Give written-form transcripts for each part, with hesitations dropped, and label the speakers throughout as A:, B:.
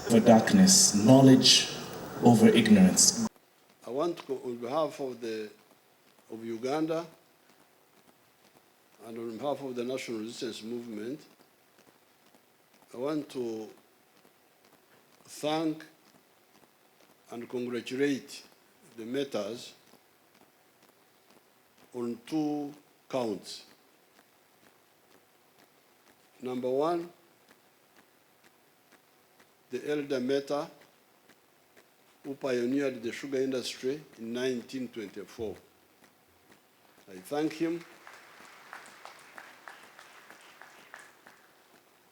A: For darkness, knowledge over ignorance.
B: I want to, on behalf of Uganda and on behalf of the National Resistance Movement, I want to thank and congratulate the Mehtas on 2 counts. Number 1, the elder Mehta, who pioneered the sugar industry in 1924. I thank him.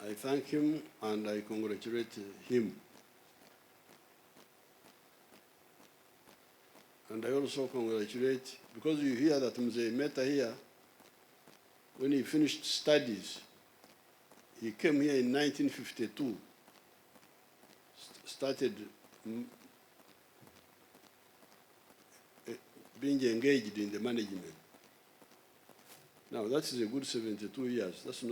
B: I thank him and I congratulate him. And I also congratulate, because you hear that Mehta here, when he finished studies, he came here in 1952, started being engaged in the management. Now that is a good 72 years. That's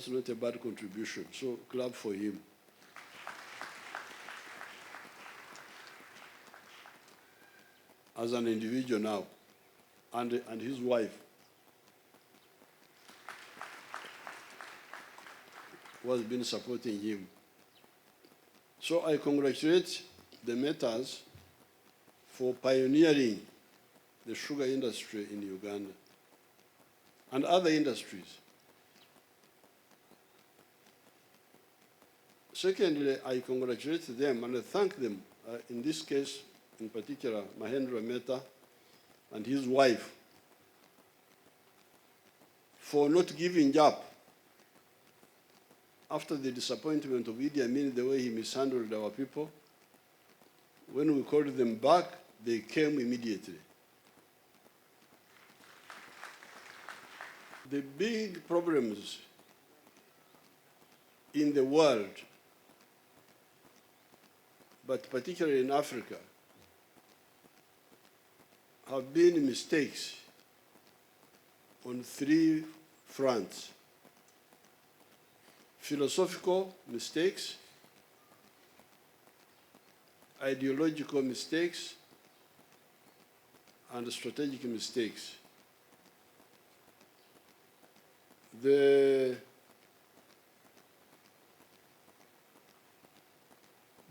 B: not a bad contribution. So clap for him. As an individual now, and his wife, who has been supporting him. So I congratulate the Mehtas for pioneering the sugar industry in Uganda and other industries. Secondly, I congratulate them and I thank them, in this case, in particular, Mahendra Mehta and his wife, for not giving up after the disappointment of Idi Amin, the way he mishandled our people. When we called them back, they came immediately. The big problems in the world, but particularly in Africa, have been mistakes on 3 fronts: philosophical mistakes, ideological mistakes, and strategic mistakes. The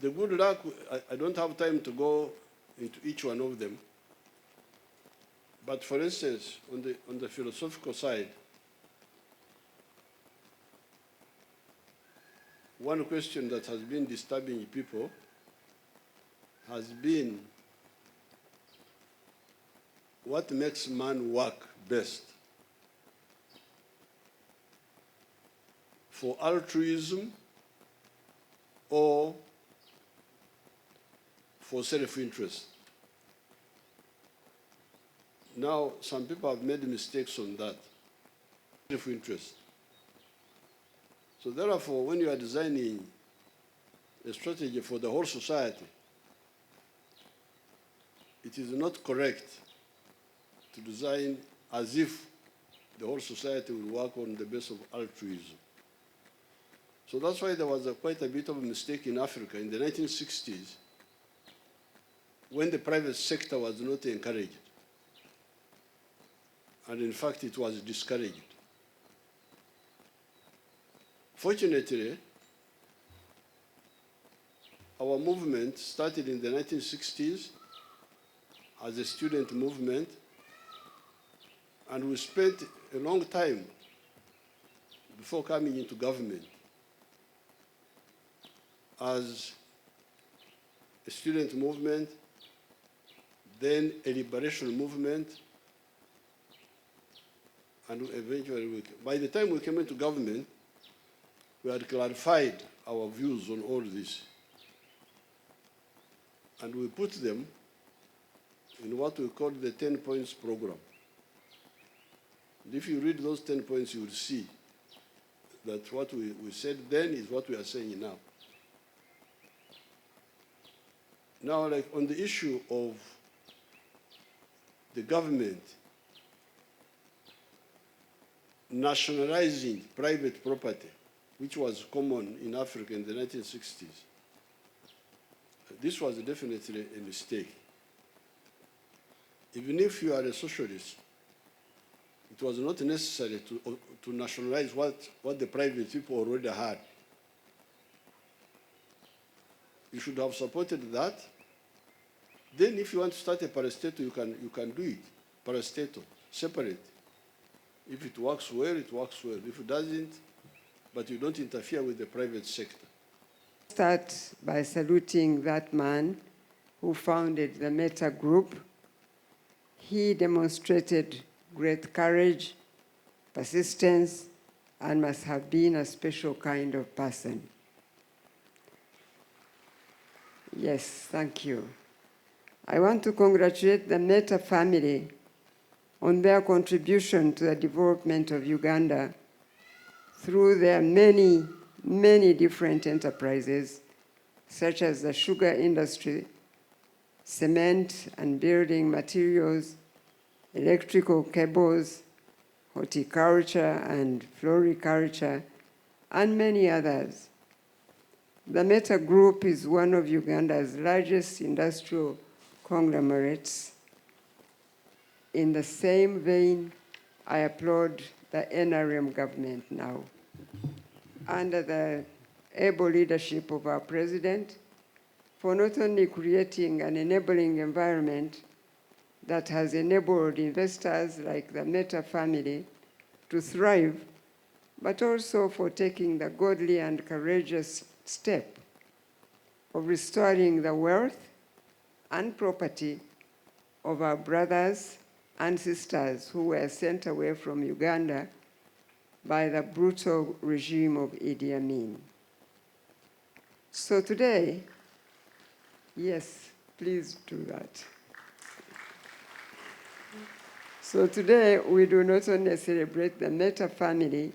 B: good luck, I don't have time to go into each one of them. But for instance, on the philosophical side, one question that has been disturbing people has been what makes man work best? For altruism or for self-interest? Now, some people have made mistakes on that, self-interest. So therefore, when you are designing a strategy for the whole society, it is not correct to design as if the whole society will work on the basis of altruism. So that's why there was quite a bit of a mistake in Africa in the 1960s when the private sector was not encouraged. And in fact, it was discouraged. Fortunately, our movement started in the 1960s as a student movement, and we spent a long time before coming into government as a student movement then a liberation movement, and eventually, by the time we came into government, we had clarified our views on all this. And we put them in what we call the 10 points program. And if you read those 10 points, you will see that what we said then is what we are saying now. Now, like on the issue of the government nationalizing private property, which was common in Africa in the 1960s, this was definitely a mistake. Even if you are a socialist, it was not necessary to nationalize what the private people already had. You should have supported that. Then if you want to start a parastatal, you can do it. Parastatal, separate. If it works well, it works well. If it doesn't, but you don't interfere with the private sector.
C: Start by saluting that man who founded the Mehta group. He demonstrated great courage, persistence, and must have been a special kind of person. Yes, thank you. I want to congratulate the Mehta family on their contribution to the development of Uganda through their many, many different enterprises, such as the sugar industry, cement and building materials, electrical cables, horticulture and floriculture, and many others. The Mehta Group is one of Uganda's largest industrial conglomerates. In the same vein, I applaud the NRM government now, under the able leadership of our president, for not only creating an enabling environment that has enabled investors like the Mehta family to thrive, but also for taking the godly and courageous step of restoring the wealth and property of our brothers and sisters who were sent away from Uganda by the brutal regime of Idi Amin. So today, yes, please do that. So today, we do not only celebrate the Mehta family,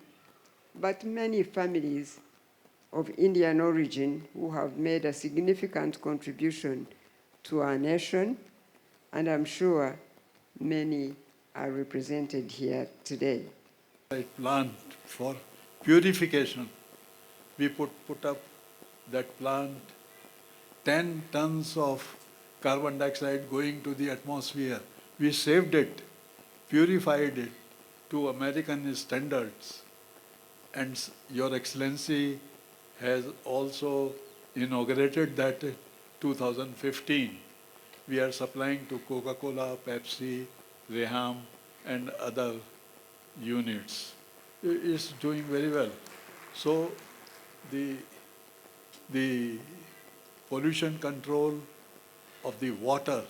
C: but many families of Indian origin who have made a significant contribution to our nation, and I'm sure many are represented here today.
D: I planned for purification. We put up that plant, 10 tons of carbon dioxide going to the atmosphere. We saved it, purified it to American standards. And Your Excellency has also inaugurated that in 2015. We are supplying to Coca-Cola, Pepsi, Reham, and other units. It's doing very well. So the pollution control of the water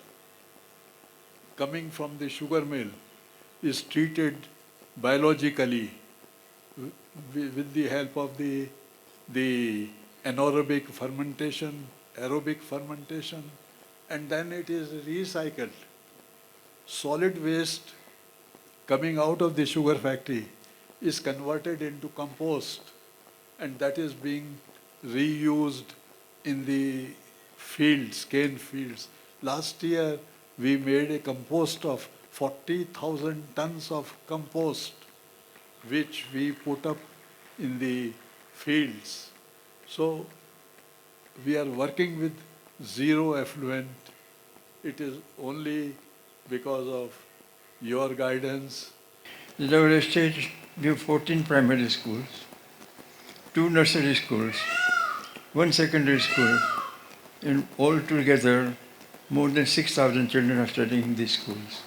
D: coming from the sugar mill is treated biologically with the help of the anaerobic fermentation, aerobic fermentation, and then it is recycled. Solid waste coming out of the sugar factory is converted into compost, and that is being reused in the fields, cane fields. Last year, we made a compost of 40,000 tons of compost, which we put up in the fields. So we are working with zero effluent. It is only because of your guidance.
E: In our estate, we have 14 primary schools, 2 nursery schools, 1 secondary school, and all together, more than 6,000 children are studying in these schools.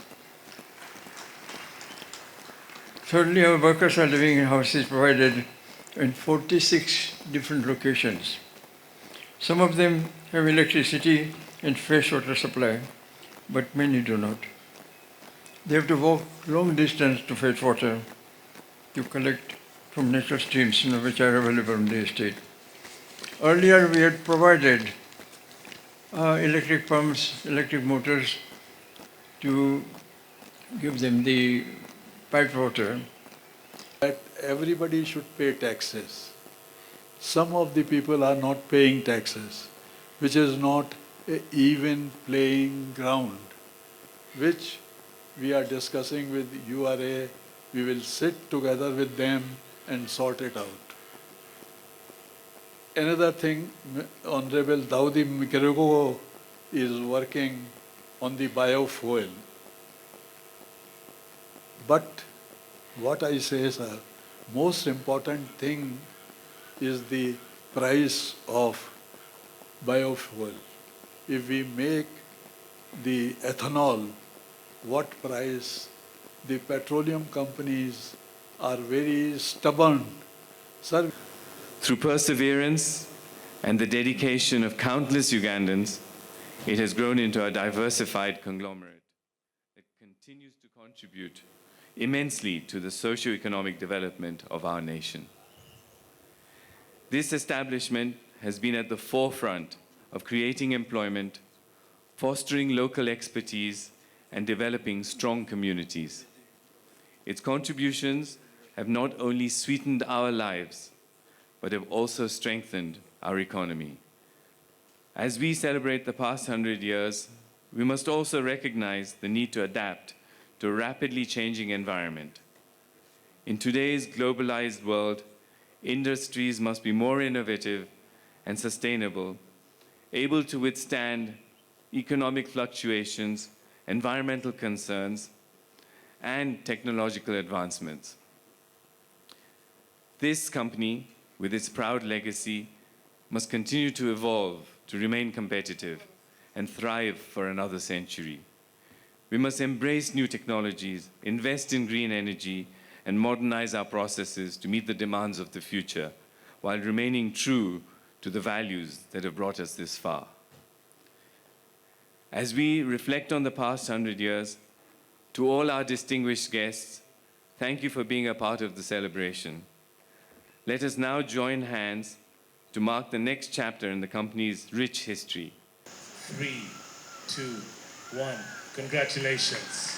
E: Thirdly, our workers are living in houses provided in 46 different locations. Some of them have electricity and fresh water supply, but many do not. They have to walk long distance to fetch water to collect from natural streams, which are available on the estate. Earlier, we had provided electric pumps, electric motors to give them the piped water.
D: That everybody should pay taxes. Some of the people are not paying taxes, which is not an even playing ground, which we are discussing with URA. We will sit together with them and sort it out. Another thing, Honorable Daudi Mikirego is working on the biofuel. But what I say, sir, most important thing is the price of biofuel. If we make the ethanol, what price? The petroleum companies are very stubborn. Sir,
F: through perseverance and the dedication of countless Ugandans, it has grown into a diversified conglomerate that continues to contribute immensely to the socio-economic development of our nation. This establishment has been at the forefront of creating employment, fostering local expertise, and developing strong communities. Its contributions have not only sweetened our lives, but have also strengthened our economy. As we celebrate the past 100 years, we must also recognize the need to adapt to a rapidly changing environment. In today's globalized world, industries must be more innovative and sustainable, able to withstand economic fluctuations, environmental concerns, and technological advancements. This company, with its proud legacy, must continue to evolve to remain competitive and thrive for another century. We must embrace new technologies, invest in green energy, and modernize our processes to meet the demands of the future, while remaining true to the values that have brought us this far. As we reflect on the past 100 years, to all our distinguished guests, thank you for being a part of the celebration. Let us now join hands to mark the next chapter in the company's rich history.
A: 3, 2, 1. Congratulations.